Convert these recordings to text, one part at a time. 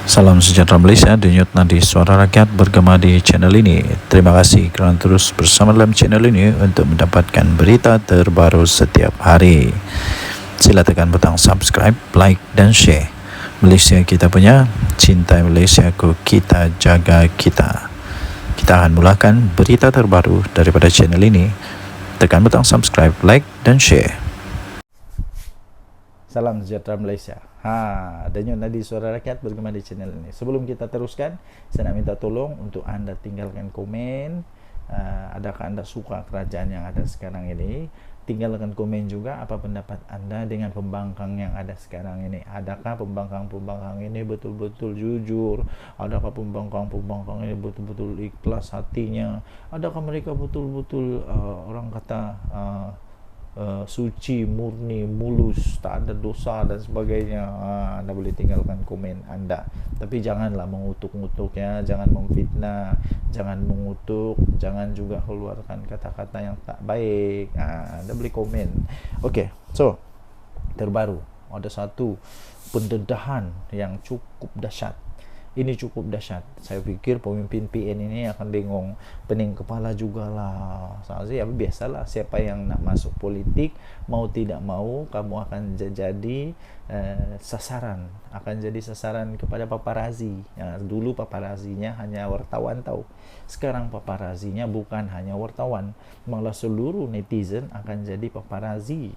Salam sejahtera Malaysia, denyut nadi suara rakyat bergema di channel ini. Terima kasih kerana terus bersama dalam channel ini untuk mendapatkan berita terbaru setiap hari. Sila tekan butang subscribe, like dan share. Malaysia kita punya, cintai Malaysiaku, kita jaga kita. Kita akan mulakan berita terbaru daripada channel ini. Tekan butang subscribe, like dan share. Salam sejahtera Malaysia. Denyut nadi suara rakyat bergema di channel ini. Sebelum kita teruskan, saya nak minta tolong untuk anda tinggalkan komen. Adakah anda suka kerajaan yang ada sekarang ini? Tinggalkan komen juga apa pendapat anda dengan pembangkang yang ada sekarang ini. Adakah pembangkang-pembangkang ini betul-betul jujur? Adakah pembangkang-pembangkang ini betul-betul ikhlas hatinya? Adakah mereka betul-betul orang kata suci, murni, mulus, tak ada dosa dan sebagainya? Anda boleh tinggalkan komen anda, tapi janganlah mengutuk-ngutuk ya, jangan memfitnah, jangan mengutuk, jangan juga keluarkan kata-kata yang tak baik. Anda boleh komen. Okey, so terbaru ada satu pendedahan yang cukup dahsyat. Ini cukup dahsyat. Saya fikir pemimpin PN ini akan dengung, pening kepala jugalah. Saya biasalah, siapa yang nak masuk politik, mau tidak mau kamu akan jadi sasaran, akan jadi sasaran kepada paparazi. Dulu paparazinya hanya wartawan tahu. Sekarang paparazinya bukan hanya wartawan, malah seluruh netizen akan jadi paparazi.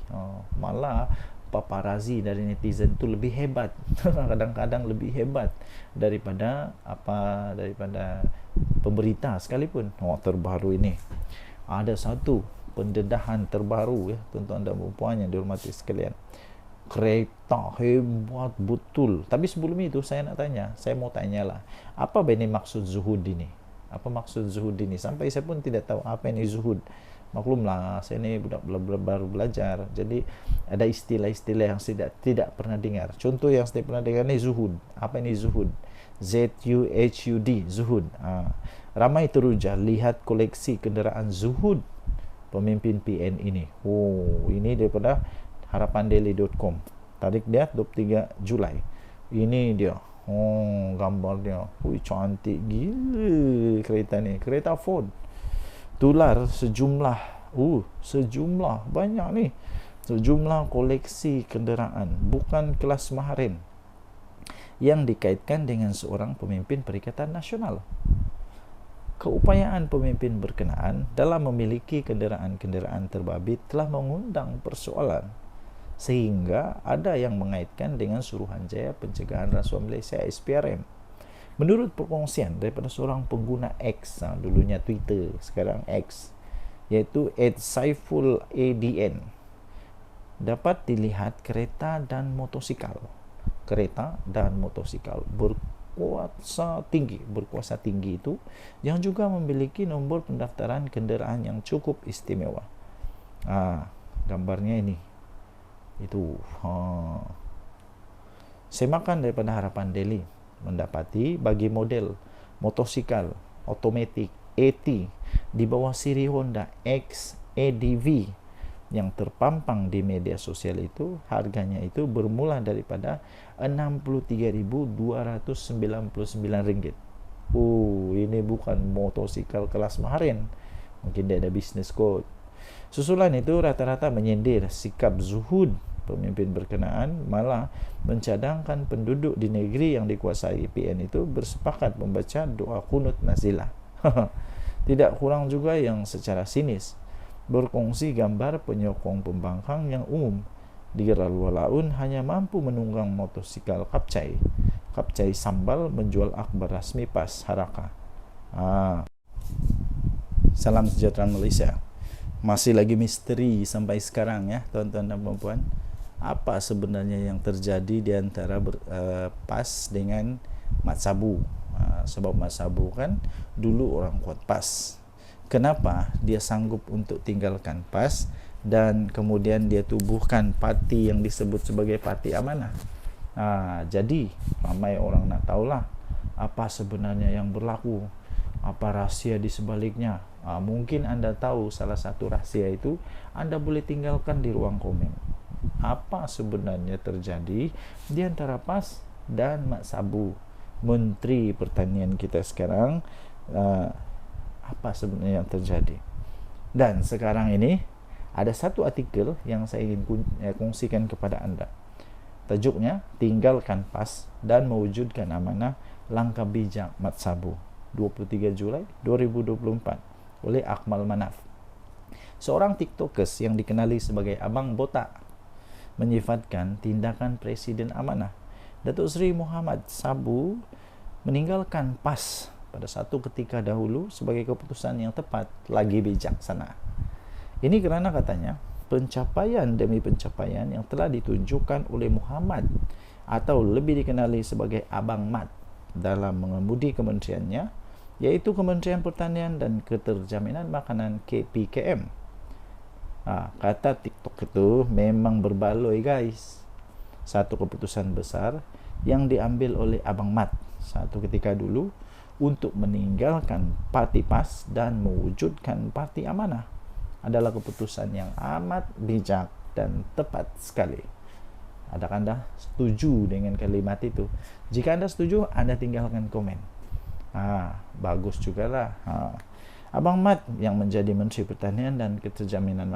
Malah paparazi dari netizen itu lebih hebat. Kadang-kadang lebih hebat daripada pemberita sekalipun. Terbaru ini ada satu pendedahan terbaru ya, tuan-tuan dan puan yang dihormati sekalian. Kereta hebat betul. Tapi sebelum itu saya mau tanyalah, apa ini maksud zuhud ini? Apa maksud zuhud ini? Sampai saya pun tidak tahu apa ini zuhud. Maklumlah, saya ini budak baru belajar, jadi ada istilah-istilah yang tidak pernah dengar. Contoh yang saya pernah dengar ni zuhud. Apa ini zuhud? Z-U-H-U-D, zuhud. Ramai teruja lihat koleksi kenderaan zuhud pemimpin PN ini. Ini daripada harapandaily.com. Tarik dia 23 Julai. Ini dia. Gambar dia. Cantik gila kereta ni. Kereta Ford. Tular sejumlah banyak ni, sejumlah koleksi kenderaan bukan kelas maharin yang dikaitkan dengan seorang pemimpin Perikatan Nasional. Keupayaan pemimpin berkenaan dalam memiliki kenderaan-kenderaan terbabit telah mengundang persoalan, sehingga ada yang mengaitkan dengan Suruhanjaya Pencegahan Rasuah Malaysia SPRM. Menurut perkongsian daripada seorang pengguna X, dulunya Twitter, sekarang X, iaitu @saiful adn, dapat dilihat kereta dan motosikal berkuasa tinggi itu yang juga memiliki nombor pendaftaran kenderaan yang cukup istimewa. Gambarnya ini itu. Semakan daripada Harapan Daily mendapati bagi model motosikal otomatik AT di bawah siri Honda XADV yang terpampang di media sosial itu, harganya itu bermula daripada RM63.299. Ini bukan motosikal kelas maharin. Mungkin dia ada business code. Susulan itu rata-rata menyindir sikap zuhud pemimpin berkenaan, malah mencadangkan penduduk di negeri yang dikuasai PN itu bersepakat membaca doa kunut nazilah. Tidak kurang juga yang secara sinis berkongsi gambar penyokong pembangkang yang umum di Laun hanya mampu menunggang motosikal kapcai sambal menjual akhbar rasmi PAS Haraka. Salam sejahtera Malaysia. Masih lagi misteri sampai sekarang ya, tuan-tuan dan puan-puan. Apa sebenarnya yang terjadi di antara PAS dengan Mat Sabu? Sebab Mat Sabu kan dulu orang kuat PAS. Kenapa dia sanggup untuk tinggalkan PAS dan kemudian dia tubuhkan parti yang disebut sebagai Parti Amanah? Jadi ramai orang nak tahulah apa sebenarnya yang berlaku, apa rahsia di sebaliknya. Mungkin anda tahu salah satu rahsia itu, anda boleh tinggalkan di ruang komen. Apa sebenarnya terjadi di antara PAS dan Mat Sabu? Menteri Pertanian kita sekarang, apa sebenarnya yang terjadi. Dan sekarang ini ada satu artikel yang saya ingin kongsikan kepada anda. Tajuknya, Tinggalkan PAS dan Mewujudkan Amanah, Langkah Bijak Mat Sabu, 23 Julai 2024, oleh Akmal Manaf. Seorang tiktokers yang dikenali sebagai Abang Botak menyifatkan tindakan Presiden Amanah Datuk Seri Muhammad Sabu meninggalkan PAS pada satu ketika dahulu sebagai keputusan yang tepat lagi bijaksana. Ini kerana katanya pencapaian demi pencapaian yang telah ditunjukkan oleh Muhammad, atau lebih dikenali sebagai Abang Mat, dalam mengemudi kementeriannya, iaitu Kementerian Pertanian dan Keterjaminan Makanan KPKM. Kata TikTok itu memang berbaloi guys. Satu keputusan besar yang diambil oleh Abang Mat satu ketika dulu untuk meninggalkan parti PAS dan mewujudkan parti Amanah adalah keputusan yang amat bijak dan tepat sekali. Adakah anda setuju dengan kalimat itu? Jika anda setuju, anda tinggalkan komen. Bagus jugalah. Abang Mat yang menjadi Menteri Pertanian dan Keterjaminan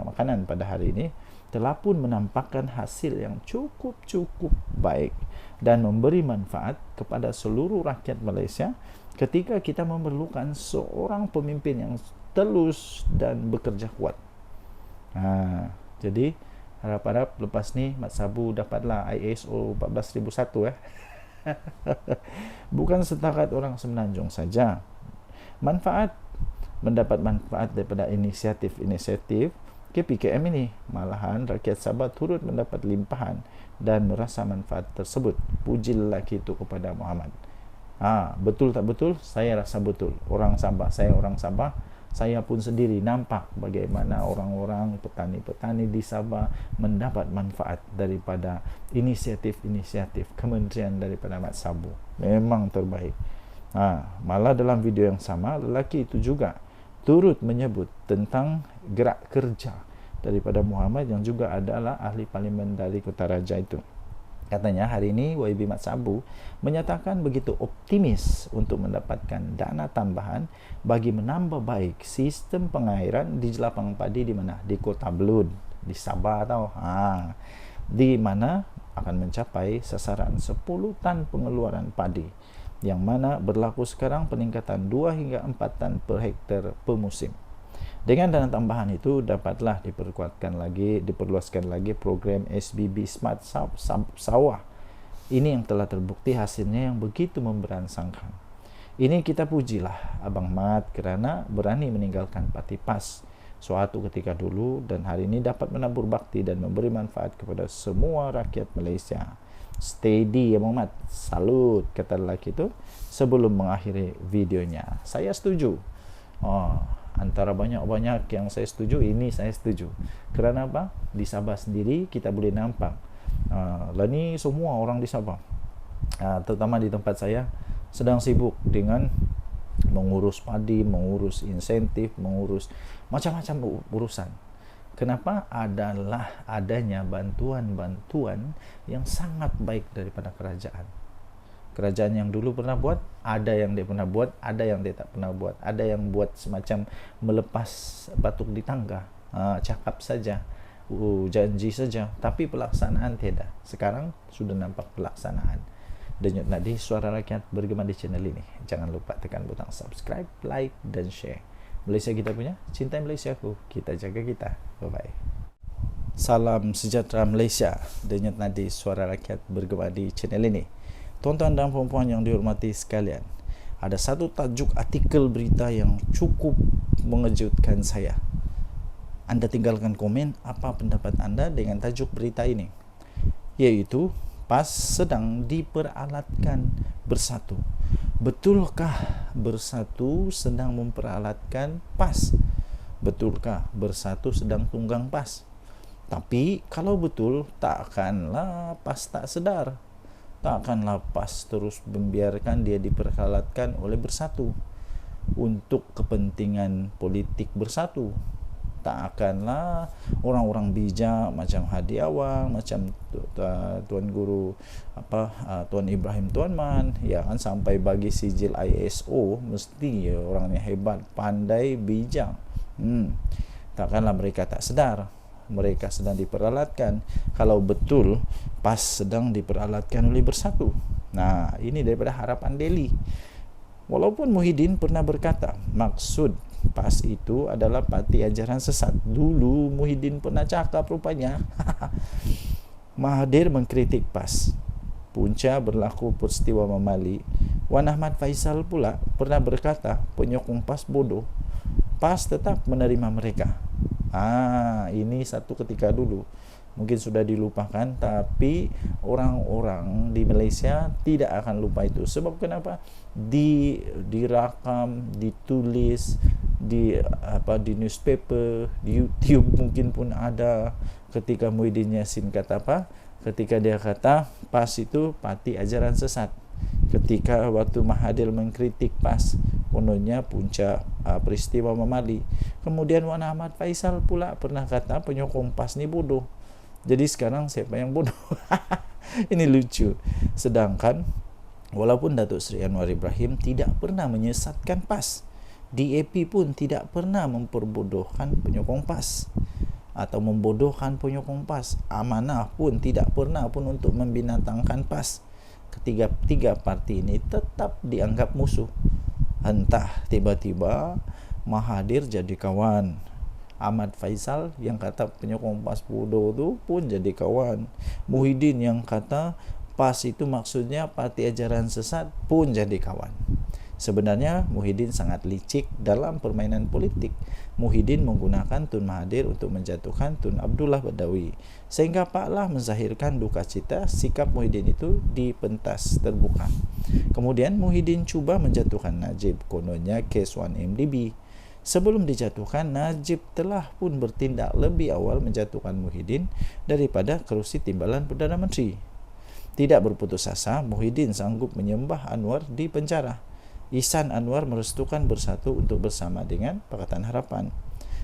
Makanan pada hari ini telah pun menampakkan hasil yang cukup baik dan memberi manfaat kepada seluruh rakyat Malaysia ketika kita memerlukan seorang pemimpin yang telus dan bekerja kuat. Jadi harap-harap lepas ni Mat Sabu dapatlah ISO 14001 Bukan setakat orang Semenanjung saja mendapat manfaat daripada inisiatif KPKM ini. Malahan rakyat Sabah turut mendapat limpahan dan merasa manfaat tersebut. Puji lelaki itu kepada Muhammad. Betul tak betul? Saya rasa betul. Saya orang Sabah, saya pun sendiri nampak bagaimana orang-orang petani-petani di Sabah mendapat manfaat daripada inisiatif kementerian daripada Mat Sabu. Memang terbaik. Malah dalam video yang sama, lelaki itu juga turut menyebut tentang gerak kerja daripada Muhammad yang juga adalah ahli parlimen dari Kutaraja itu. Katanya hari ini YB Mat Sabu menyatakan begitu optimis untuk mendapatkan dana tambahan bagi menambah baik sistem pengairan di jelapang padi di mana? Di Kota Belud, di Sabah tau. Di mana akan mencapai sasaran 10 tan pengeluaran padi, yang mana berlaku sekarang peningkatan 2 hingga 4 tan per hektar per musim. Dengan dana tambahan itu dapatlah diperluaskan lagi program SBB Smart Sawah. Ini yang telah terbukti hasilnya yang begitu memberansangkan. Ini kita pujilah Abang Mat kerana berani meninggalkan parti PAS suatu ketika dulu dan hari ini dapat menabur bakti dan memberi manfaat kepada semua rakyat Malaysia. Steady Abang Mat, salut, kata lelaki itu sebelum mengakhiri videonya. Saya setuju. Antara banyak-banyak yang saya setuju, ini saya setuju. Kerana apa? Di Sabah sendiri kita boleh nampak ni semua orang di Sabah, terutama di tempat saya, sedang sibuk dengan mengurus padi, mengurus insentif, mengurus macam-macam urusan. Kenapa? Adalah adanya bantuan-bantuan yang sangat baik daripada kerajaan. Kerajaan yang dulu pernah buat, ada yang dia pernah buat, ada yang dia tak pernah buat. Ada yang buat semacam melepas batuk di tangga, cakap saja, janji saja, tapi pelaksanaan tidak. Sekarang sudah nampak pelaksanaan. Denyut nadi suara rakyat bergema di channel ini. Jangan lupa tekan butang subscribe, like dan share. Malaysia kita punya, cintai Malaysiaku, kita jaga kita. Bye-bye. Salam sejahtera Malaysia. Denyut nadi suara rakyat bergema di channel ini. Tuan-tuan dan puan-puan yang dihormati sekalian, ada satu tajuk artikel berita yang cukup mengejutkan saya. Anda tinggalkan komen apa pendapat anda dengan tajuk berita ini, iaitu PAS sedang diperalatkan bersatu. Betulkah bersatu sedang memperalatkan PAS? Betulkah bersatu sedang tunggang PAS? Tapi kalau betul, takkanlah PAS tak sedar. Takkanlah PAS terus membiarkan dia diperalatkan oleh bersatu untuk kepentingan politik bersatu. tak akanlah orang-orang bijak macam Hadi Awang, macam Tuan Guru Tuan Ibrahim Tuan Man, ya kan, sampai bagi sijil ISO, mesti orang yang hebat, pandai, bijak. Takkanlah mereka tak sedar mereka sedang diperalatkan, kalau betul PAS sedang diperalatkan oleh Bersatu. Nah, ini daripada Harapan Daily. Walaupun Muhyiddin pernah berkata maksud PAS itu adalah parti ajaran sesat. Dulu Muhyiddin pernah cakap rupanya. Mahathir mengkritik PAS. Punca berlaku peristiwa Mamali. Wan Ahmad Faisal pula pernah berkata penyokong PAS bodoh. PAS tetap menerima mereka. Ini satu ketika dulu. Mungkin sudah dilupakan, tapi orang-orang di Malaysia tidak akan lupa itu. Sebab kenapa? Dirakam, ditulis di newspaper, di YouTube mungkin pun ada, ketika Muhyiddin Yassin kata apa? Ketika dia kata PAS itu parti ajaran sesat. Ketika waktu Mahathir mengkritik PAS, kononnya punca peristiwa Mamali. Kemudian Wan Ahmad Faisal pula pernah kata penyokong PAS ni bodoh. Jadi sekarang siapa yang bodoh? Ini lucu. Sedangkan walaupun Datuk Seri Anwar Ibrahim tidak pernah menyesatkan PAS, DAP pun tidak pernah memperbodohkan penyokong PAS atau membodohkan penyokong PAS. Amanah pun tidak pernah pun untuk membinatangkan PAS. Ketiga parti ini tetap dianggap musuh. Entah tiba-tiba Mahathir jadi kawan, Ahmad Faisal yang kata penyokong PAS bodoh tu pun jadi kawan, Muhyiddin yang kata PAS itu maksudnya parti ajaran sesat pun jadi kawan. Sebenarnya Muhyiddin sangat licik dalam permainan politik. Muhyiddin menggunakan Tun Mahathir untuk menjatuhkan Tun Abdullah Badawi, sehingga Pak Lah menzahirkan duka cita sikap Muhyiddin itu di pentas terbuka. Kemudian Muhyiddin cuba menjatuhkan Najib, kononnya kes 1MDB. Sebelum dijatuhkan, Najib telah pun bertindak lebih awal menjatuhkan Muhyiddin daripada kerusi timbalan Perdana Menteri. Tidak berputus asa, Muhyiddin sanggup menyembah Anwar di penjara. Ihsan Anwar merestukan Bersatu untuk bersama dengan Pakatan Harapan.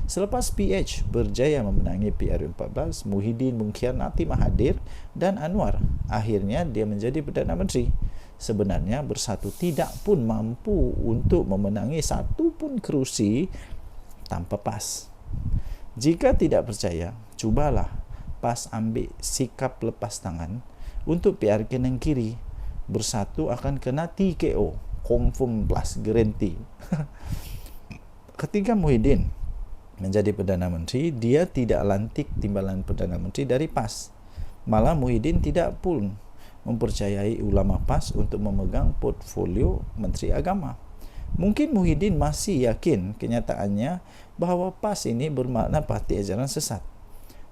Selepas PH berjaya memenangi PRU14, Muhyiddin mengkhianati Mahathir dan Anwar. Akhirnya dia menjadi Perdana Menteri. Sebenarnya Bersatu tidak pun mampu untuk memenangi satu pun kerusi tanpa PAS. Jika tidak percaya, cubalah PAS ambil sikap lepas tangan untuk PRK Negeri. Bersatu akan kena TKO. Confirm plus guarantee. Ketika Muhyiddin menjadi Perdana Menteri, dia tidak lantik timbalan Perdana Menteri dari PAS. Malah Muhyiddin tidak pun mempercayai ulama PAS untuk memegang portfolio Menteri Agama. Mungkin Muhyiddin masih yakin kenyataannya bahawa PAS ini bermakna parti ajaran sesat.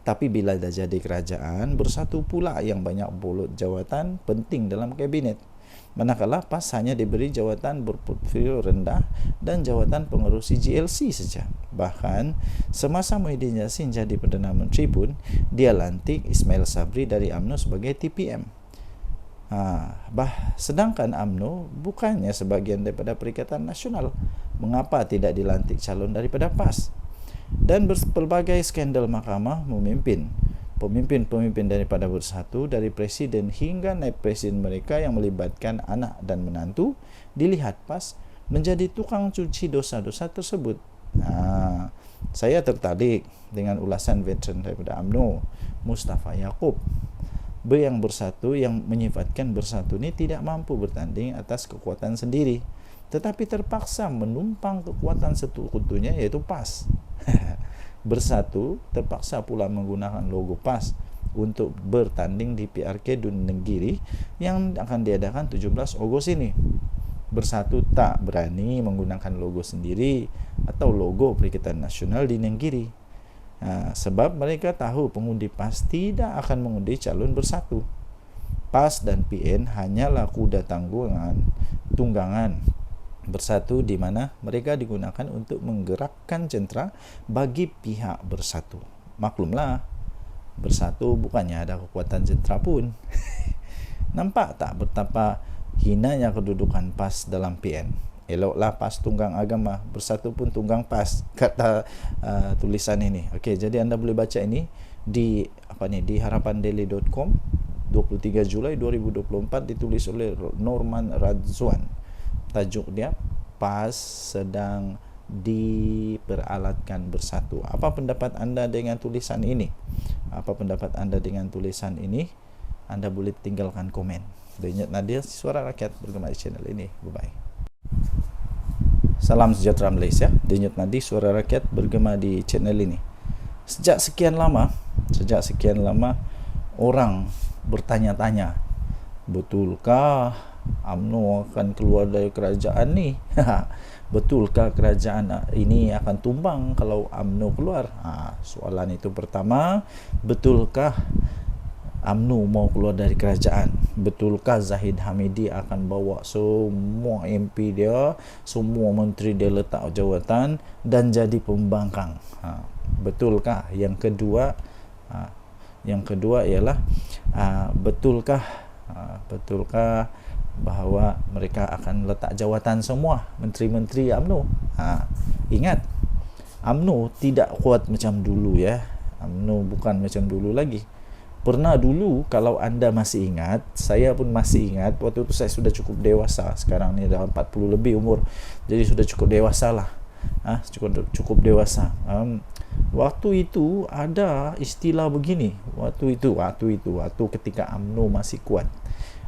Tapi bila dah jadi kerajaan, Bersatu pula yang banyak bolot jawatan penting dalam kabinet. Manakala PAS hanya diberi jawatan berportfolio rendah dan jawatan pengerusi GLC saja. Bahkan semasa Muhyiddin Yassin jadi Perdana Menteri pun, dia lantik Ismail Sabri dari UMNO sebagai TPM. Sedangkan UMNO bukannya sebahagian daripada Perikatan Nasional. Mengapa tidak dilantik calon daripada PAS? Dan berbagai skandal mahkamah memimpin. Pemimpin-pemimpin daripada Bersatu, dari presiden hingga naib presiden mereka yang melibatkan anak dan menantu, dilihat PAS menjadi tukang cuci dosa-dosa tersebut. Saya tertarik dengan ulasan veteran daripada UMNO, Mustafa Yaakob, yang Bersatu, yang menyifatkan Bersatu ini tidak mampu bertanding atas kekuatan sendiri, tetapi terpaksa menumpang kekuatan sekutunya, yaitu PAS. Bersatu terpaksa pula menggunakan logo PAS untuk bertanding di PRK Dun Negiri yang akan diadakan 17 Ogos ini. Bersatu tak berani menggunakan logo sendiri atau logo Perikatan Nasional di Negiri. Sebab mereka tahu pengundi PAS tidak akan mengundi calon Bersatu. PAS dan PN hanyalah kuda tunggangan Bersatu, di mana mereka digunakan untuk menggerakkan jentera bagi pihak Bersatu. Maklumlah, Bersatu bukannya ada kekuatan jentera pun. Nampak tak betapa hinanya kedudukan PAS dalam PN? eloklah PAS tunggang agama, bersatu pun tunggang PAS, kata tulisan ini. Okey, jadi anda boleh baca ini di di harapandaily.com 23 Julai 2024, ditulis oleh Norman Radzwan. Tajuk dia, PAS sedang diperalatkan bersatu. Apa pendapat anda dengan tulisan ini? Apa pendapat anda dengan tulisan ini? Anda boleh tinggalkan komen. Denyut Nadir, Suara Rakyat, bergema di channel ini. Bye-bye. Salam sejahtera Malaysia. Denyut Nadir, Suara Rakyat, bergema di channel ini. Sejak sekian lama orang bertanya-tanya, betulkah UMNO akan keluar dari kerajaan ni? Betulkah kerajaan ini akan tumbang kalau UMNO keluar? Soalan itu pertama. Betulkah UMNO mau keluar dari kerajaan? Betulkah Zahid Hamidi akan bawa semua MP dia, semua menteri dia letak jawatan dan jadi pembangkang? Betulkah? Yang kedua ialah betulkah bahawa mereka akan letak jawatan semua menteri-menteri UMNO? Ingat, UMNO tidak kuat macam dulu ya. UMNO bukan macam dulu lagi. Pernah dulu, kalau anda masih ingat, saya pun masih ingat, waktu itu saya sudah cukup dewasa. Sekarang ni dah 40 lebih umur, jadi sudah cukup dewasa lah. Cukup dewasa. Waktu itu ada istilah begini. Waktu ketika UMNO masih kuat,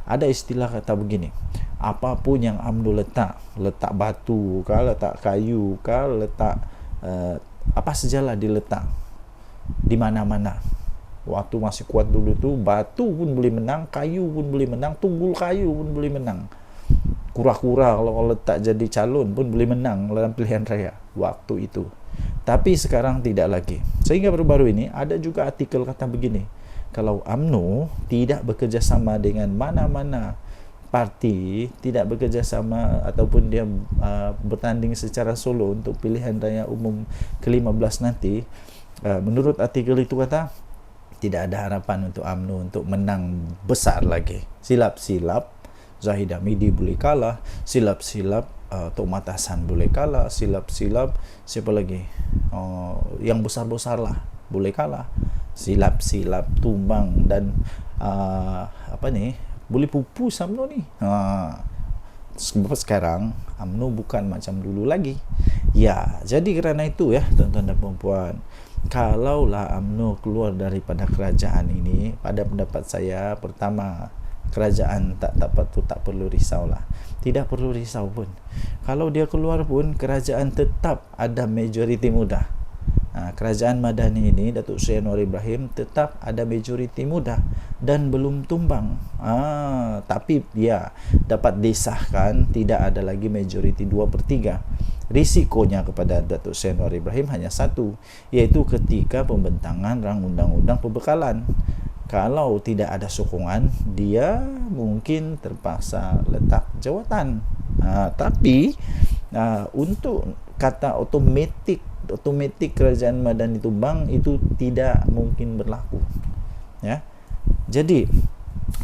ada istilah kata begini, apapun yang UMNO letak batu kah, letak kayu kah, letak apa sajalah diletak di mana-mana. Waktu masih kuat dulu tu, batu pun boleh menang, kayu pun boleh menang, tunggul kayu pun boleh menang. Kura-kura kalau letak jadi calon pun boleh menang dalam pilihan raya waktu itu. Tapi sekarang tidak lagi. Sehingga baru-baru ini ada juga artikel kata begini, kalau UMNO tidak bekerjasama dengan mana-mana parti, tidak bekerjasama ataupun dia bertanding secara solo untuk pilihan raya umum ke-15 nanti, menurut artikel itu kata, tidak ada harapan untuk UMNO untuk menang besar lagi. Silap-silap Zahid Hamidi boleh kalah, silap-silap Tok Mata Hassan boleh kalah, silap-silap siapa lagi, yang besar-besar lah boleh kalah, silap-silap tumbang dan boleh pupus UMNO ni. Sebab sekarang UMNO bukan macam dulu lagi. Ya, jadi kerana itu ya tuan-tuan dan puan-puan, kalaulah UMNO keluar daripada kerajaan ini, pada pendapat saya, pertama, kerajaan tak perlu risaulah. Tidak perlu risau pun. Kalau dia keluar pun, kerajaan tetap ada majoriti muda. Kerajaan Madani ini, Datuk Seri Anwar Ibrahim, tetap ada majoriti muda dan belum tumbang. Tapi ya, dapat disahkan tidak ada lagi majoriti 2/3. Risikonya kepada Datuk Seri Anwar Ibrahim hanya satu, iaitu ketika pembentangan rang undang-undang pembekalan. Kalau tidak ada sokongan, dia mungkin terpaksa letak jawatan. Tapi untuk kata otomatik kerajaan Madani tumbang, itu tidak mungkin berlaku. Ya, jadi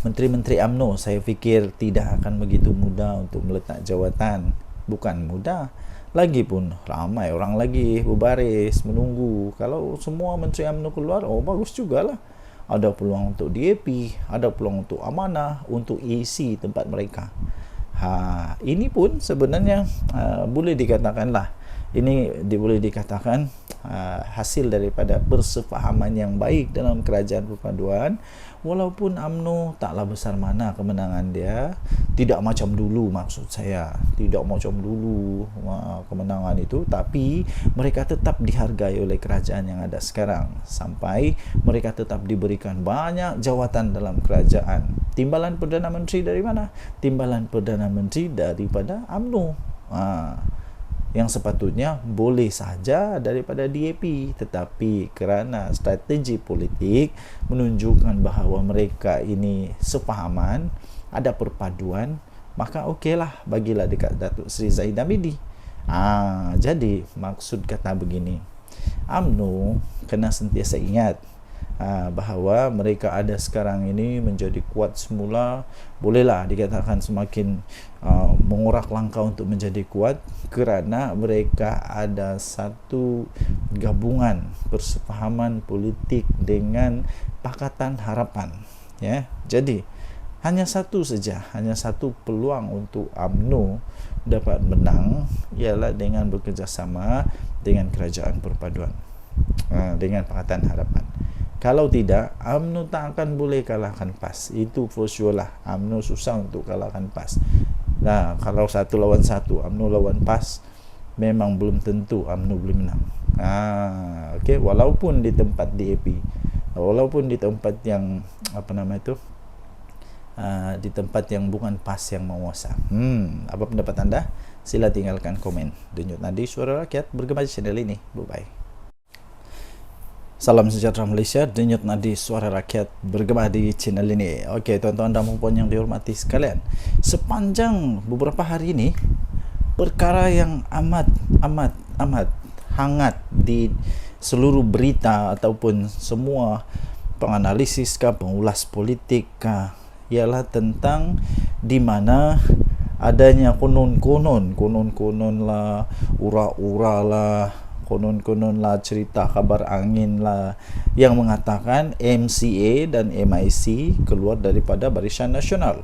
menteri-menteri UMNO saya fikir tidak akan begitu mudah untuk meletak jawatan. Bukan mudah, lagipun ramai orang lagi berbaris menunggu. Kalau semua menteri UMNO keluar, bagus jugalah. Ada peluang untuk DAP, ada peluang untuk amanah, untuk isi tempat mereka. Ini pun sebenarnya boleh dikatakanlah, boleh dikatakan hasil daripada persefahaman yang baik dalam kerajaan perpaduan. Walaupun UMNO taklah besar mana kemenangan dia, tidak macam dulu, maksud saya tidak macam dulu kemenangan itu, tapi mereka tetap dihargai oleh kerajaan yang ada sekarang, sampai mereka tetap diberikan banyak jawatan dalam kerajaan. Timbalan Perdana Menteri dari mana? Timbalan Perdana Menteri daripada UMNO. Yang sepatutnya boleh saja daripada DAP, tetapi kerana strategi politik menunjukkan bahawa mereka ini sefahaman, ada perpaduan, maka okeylah, bagilah dekat Datuk Seri Zahid Hamidi. Jadi maksud kata begini, UMNO kena sentiasa ingat, bahawa mereka ada sekarang ini menjadi kuat semula, bolehlah dikatakan semakin mengurak langkah untuk menjadi kuat kerana mereka ada satu gabungan persefahaman politik dengan Pakatan Harapan, ya. Jadi hanya satu peluang untuk UMNO dapat menang, ialah dengan bekerjasama dengan Kerajaan Perpaduan, dengan Pakatan Harapan. Kalau tidak, UMNO tak akan boleh kalahkan PAS. Itu for sure lah. UMNO susah untuk kalahkan PAS. Nah, kalau 1 lawan 1, UMNO lawan PAS, memang belum tentu UMNO boleh menang. Okay. Walaupun di tempat DAP, walaupun di tempat yang di tempat yang bukan PAS yang menguasa. Apa pendapat anda? Sila tinggalkan komen. Denyut Nadi, Suara Rakyat, bergema di channel ini. Bye-bye. Salam sejahtera Malaysia, Denyut Nadi Suara Rakyat bergema di channel ini. Okey, tuan-tuan dan puan yang dihormati sekalian, sepanjang beberapa hari ini perkara yang amat hangat di seluruh berita ataupun semua penganalisis pengulas politik ialah tentang di mana adanya konon-konon lah, ura-ura lah, konon lah, cerita kabar angin lah yang mengatakan MCA dan MIC keluar daripada Barisan Nasional.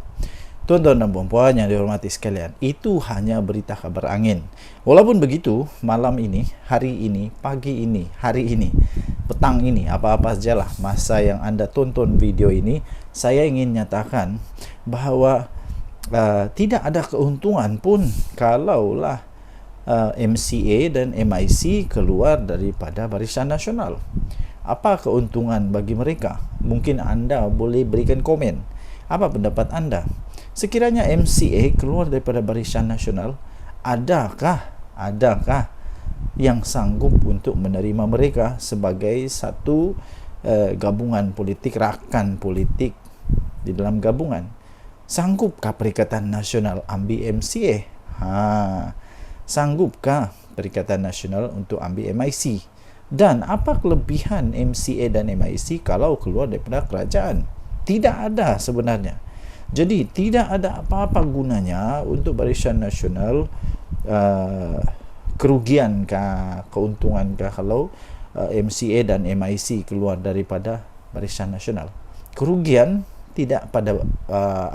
Tuan-tuan dan puan-puan yang dihormati sekalian, itu hanya berita kabar angin. Walaupun begitu, malam ini, hari ini, pagi ini, hari ini, petang ini, apa-apa sajalah masa yang anda tonton video ini, saya ingin nyatakan bahawa tidak ada keuntungan pun kalaulah MCA dan MIC keluar daripada Barisan Nasional. Apa keuntungan bagi mereka? Mungkin anda boleh berikan komen. Apa pendapat anda? Sekiranya MCA keluar daripada Barisan Nasional, adakah yang sanggup untuk menerima mereka sebagai satu gabungan politik, rakan politik di dalam gabungan? Sanggupkah Perikatan Nasional ambil MCA? Sanggupkah Perikatan Nasional untuk ambil MIC? Dan apa kelebihan MCA dan MIC kalau keluar daripada kerajaan? Tidak ada sebenarnya. Jadi tidak ada apa-apa gunanya untuk Barisan Nasional, kerugiankah, keuntungankah kalau MCA dan MIC keluar daripada Barisan Nasional? Kerugian tidak pada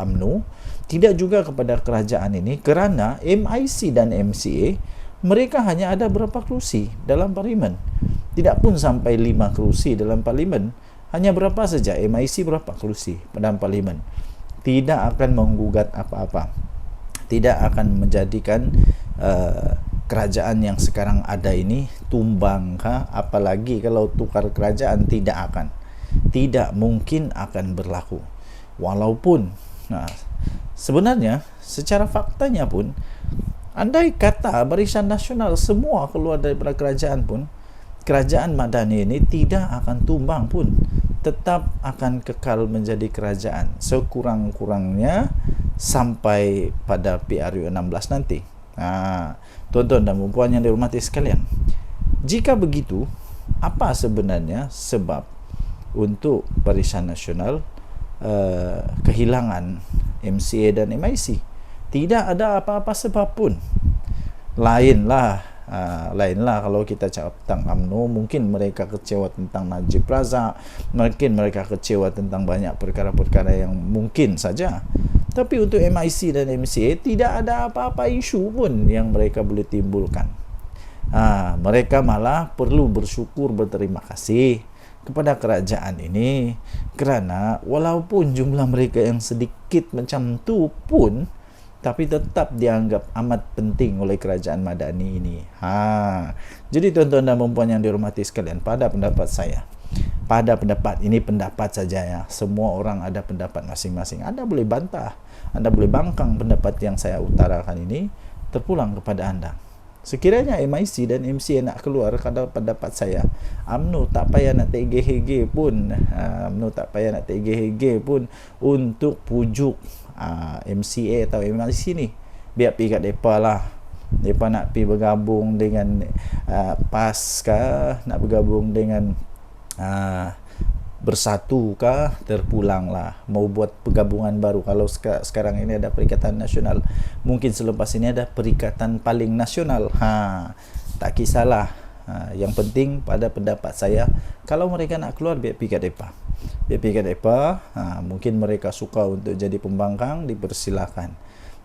UMNO, tidak juga kepada kerajaan ini, kerana MIC dan MCA mereka hanya ada berapa kerusi dalam parlimen. Tidak pun sampai 5 kerusi dalam parlimen. Hanya berapa saja MIC berapa kerusi dalam parlimen. Tidak akan menggugat apa-apa. Tidak akan menjadikan kerajaan yang sekarang ada ini tumbang, apalagi kalau tukar kerajaan, tidak mungkin akan berlaku. Walaupun sebenarnya secara faktanya pun, andai kata Barisan Nasional semua keluar daripada kerajaan pun, kerajaan Madani ini tidak akan tumbang pun, tetap akan kekal menjadi kerajaan sekurang-kurangnya sampai pada PRU 16 nanti. Tuan-tuan dan puan yang dihormati sekalian, jika begitu, apa sebenarnya sebab untuk Barisan Nasional kehilangan MCA dan MIC? Tidak ada apa-apa sebab pun. Lainlah kalau kita cakap tentang UMNO, mungkin mereka kecewa tentang Najib Razak, mungkin mereka kecewa tentang banyak perkara-perkara yang mungkin saja. Tapi untuk MIC dan MCA tidak ada apa-apa isu pun yang mereka boleh timbulkan. Mereka malah perlu bersyukur, berterima kasih kepada kerajaan ini, kerana walaupun jumlah mereka yang sedikit macam tu pun, tapi tetap dianggap amat penting oleh kerajaan Madani ini. Jadi tuan-tuan dan puan yang dihormati sekalian, pada pendapat saya, pada pendapat ini, pendapat saja ya, semua orang ada pendapat masing-masing. Anda boleh bantah, anda boleh bangkang pendapat yang saya utarakan ini, terpulang kepada anda. Sekiranya MIC dan MCA nak keluar, kalau pendapat saya, UMNO tak payah nak tergeh-geh pun, untuk pujuk MCA atau MIC ni. Biar pergi kat mereka lah. Mereka nak pergi bergabung dengan PAS kah, nak bergabung dengan bersatu kah, terpulanglah. Mau buat penggabungan baru. Kalau sekarang ini ada Perikatan Nasional, mungkin selepas ini ada Perikatan Paling Nasional. Tak kisahlah. Yang penting pada pendapat saya, kalau mereka nak keluar, biar pergi kat depa. Biar pergi kat depa. Mungkin mereka suka untuk jadi pembangkang, dipersilakan.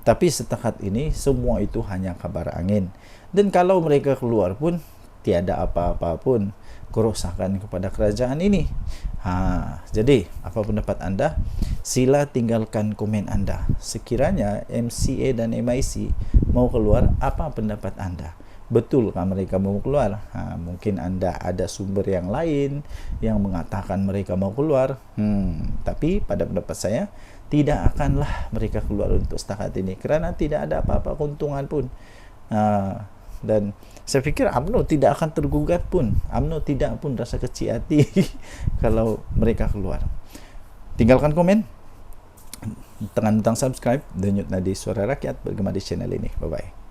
Tapi setakat ini semua itu hanya kabar angin. Dan kalau mereka keluar pun tiada apa-apa pun kerosakan kepada kerajaan ini. Jadi apa pendapat anda? Sila tinggalkan komen anda. Sekiranya MCA dan MIC mau keluar, apa pendapat anda? Betulkah mereka mau keluar? Mungkin anda ada sumber yang lain yang mengatakan mereka mau keluar. Tapi pada pendapat saya, tidak akanlah mereka keluar untuk setakat ini, kerana tidak ada apa-apa keuntungan pun. Dan saya fikir UMNO tidak akan tergugat pun. UMNO tidak pun rasa kecil hati kalau mereka keluar. Tinggalkan komen, tekan butang subscribe, denyut nadi Suara Rakyat bergema di channel ini. Bye-bye.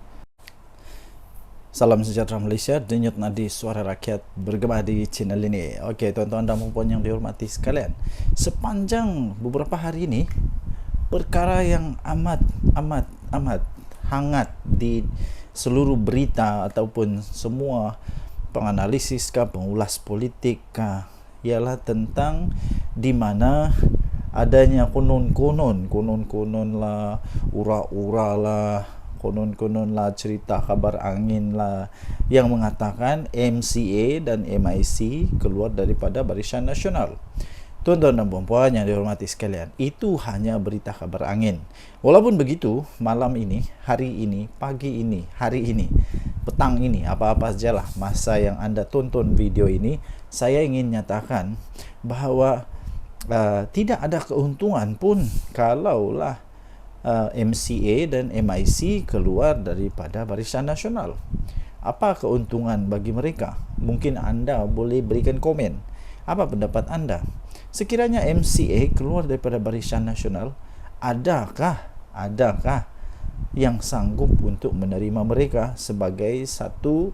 Salam sejahtera Malaysia, denyut nadi Suara Rakyat bergema di channel ini. Okey, tuan-tuan dan puan yang dihormati sekalian, sepanjang beberapa hari ini, perkara yang amat hangat di seluruh berita ataupun semua penganalisis pengulas politik ialah tentang di mana adanya konon-konon lah, ura-ura lah, konon-konon lah, cerita kabar angin lah yang mengatakan MCA dan MIC keluar daripada Barisan Nasional. Tuan-tuan dan puan yang dihormati sekalian, itu hanya berita kabar angin. Walaupun begitu, malam ini, hari ini, pagi ini, hari ini, petang ini, apa-apa sajalah masa yang anda tonton video ini, saya ingin nyatakan bahawa tidak ada keuntungan pun kalaulah MCA dan MIC keluar daripada Barisan Nasional. Apa keuntungan bagi mereka? Mungkin anda boleh berikan komen. Apa pendapat anda? Sekiranya MCA keluar daripada Barisan Nasional, adakah yang sanggup untuk menerima mereka sebagai satu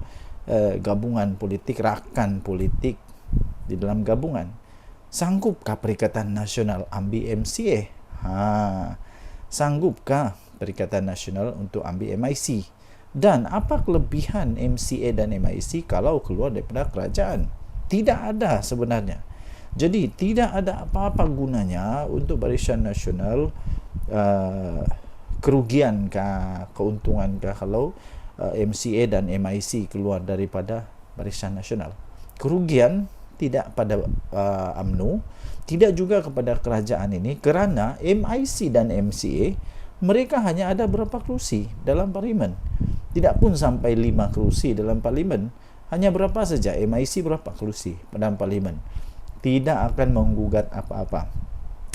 gabungan politik, rakan politik di dalam gabungan? Sanggupkah Perikatan Nasional ambil MCA? Sanggupkah Perikatan Nasional untuk ambil MIC? Dan apa kelebihan MCA dan MIC kalau keluar daripada kerajaan? Tidak ada sebenarnya. Jadi tidak ada apa-apa gunanya untuk Barisan Nasional, kerugiankah, keuntungankah kalau MCA dan MIC keluar daripada Barisan Nasional? Kerugian tidak pada UMNO, tidak juga kepada kerajaan ini, kerana MIC dan MCA mereka hanya ada berapa kerusi dalam parlimen. Tidak pun sampai 5 kerusi dalam parlimen. Hanya berapa saja, MIC berapa kerusi dalam parlimen. Tidak akan menggugat apa-apa.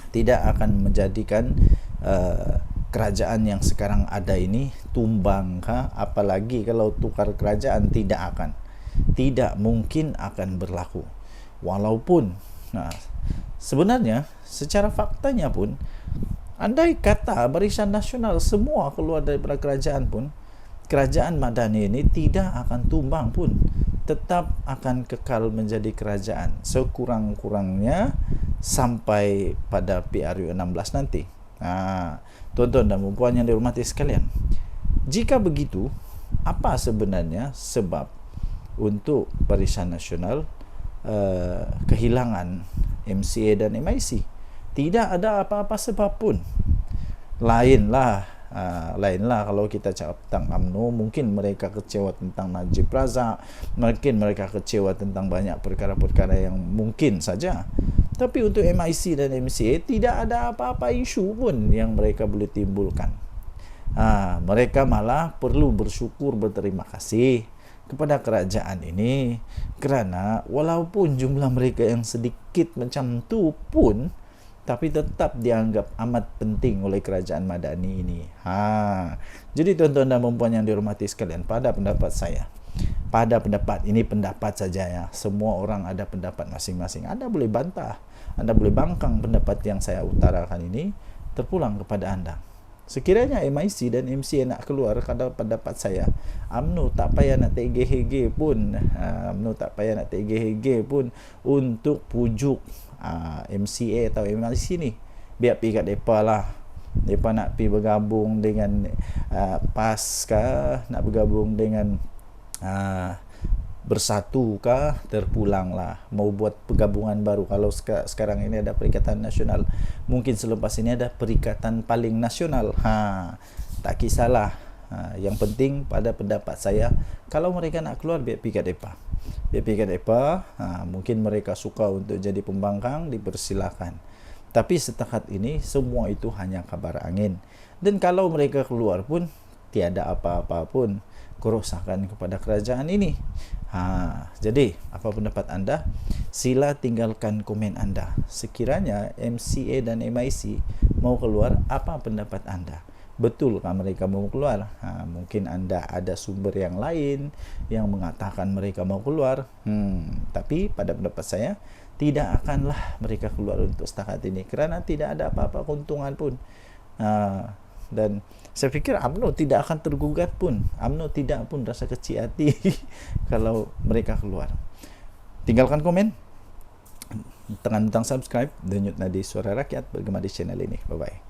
Tidak akan menjadikan kerajaan yang sekarang ada ini tumbang. Apalagi kalau tukar kerajaan, tidak akan. Tidak mungkin akan berlaku. Walaupun sebenarnya secara faktanya pun, andai kata Barisan Nasional semua keluar daripada kerajaan pun, kerajaan Madani ini tidak akan tumbang pun, tetap akan kekal menjadi kerajaan sekurang-kurangnya sampai pada PRU 16 nanti. Tuan-tuan dan puan yang dihormati sekalian, jika begitu, apa sebenarnya sebab untuk Barisan Nasional kehilangan MCA dan MIC? Tidak ada apa-apa sebab pun. Lainlah kalau kita cakap tentang UMNO, mungkin mereka kecewa tentang Najib Razak, mungkin mereka kecewa tentang banyak perkara-perkara yang mungkin saja. Tapi untuk MIC dan MCA tidak ada apa-apa isu pun yang mereka boleh timbulkan. Mereka malah perlu bersyukur, berterima kasih kepada kerajaan ini, kerana walaupun jumlah mereka yang sedikit macam tu pun, tapi tetap dianggap amat penting oleh kerajaan Madani ini. Jadi tuan-tuan dan puan yang dihormati sekalian, pada pendapat saya, pada pendapat ini, pendapat saja ya, semua orang ada pendapat masing-masing. Anda boleh bantah, Anda boleh bangkang pendapat yang saya utarakan ini, terpulang kepada anda. Sekiranya MIC dan MCA nak keluar, kalau pendapat saya, UMNO tak payah nak terhege-hege pun, UMNO tak payah nak terhege-hege pun untuk pujuk MCA atau MIC ni. Biar pergi kat mereka lah. Mereka nak pergi bergabung dengan PAS kah, nak bergabung dengan Bersatu kah, terpulang lah. Mau buat pergabungan baru. Kalau sekarang ini ada Perikatan Nasional, mungkin selepas ini ada Perikatan Paling Nasional. Tak kisahlah. Yang penting pada pendapat saya, kalau mereka nak keluar, biar pergi kat mereka. Biar pergi kat mereka. Mungkin mereka suka untuk jadi pembangkang, dipersilakan. Tapi setakat ini semua itu hanya kabar angin. Dan kalau mereka keluar pun tiada apa-apa pun kerosakan kepada kerajaan ini. Jadi apa pendapat anda? Sila tinggalkan komen anda. Sekiranya MCA dan MIC mau keluar, apa pendapat anda? Betulkah mereka mau keluar? Mungkin anda ada sumber yang lain yang mengatakan mereka mau keluar. Tapi pada pendapat saya, tidak akanlah mereka keluar untuk setakat ini, kerana tidak ada apa-apa keuntungan pun. Dan saya fikir UMNO tidak akan tergugat pun. UMNO tidak pun rasa kecil hati kalau mereka keluar. Tinggalkan komen, tekan butang subscribe, denyut nadi Suara Rakyat bergema di channel ini. Bye bye.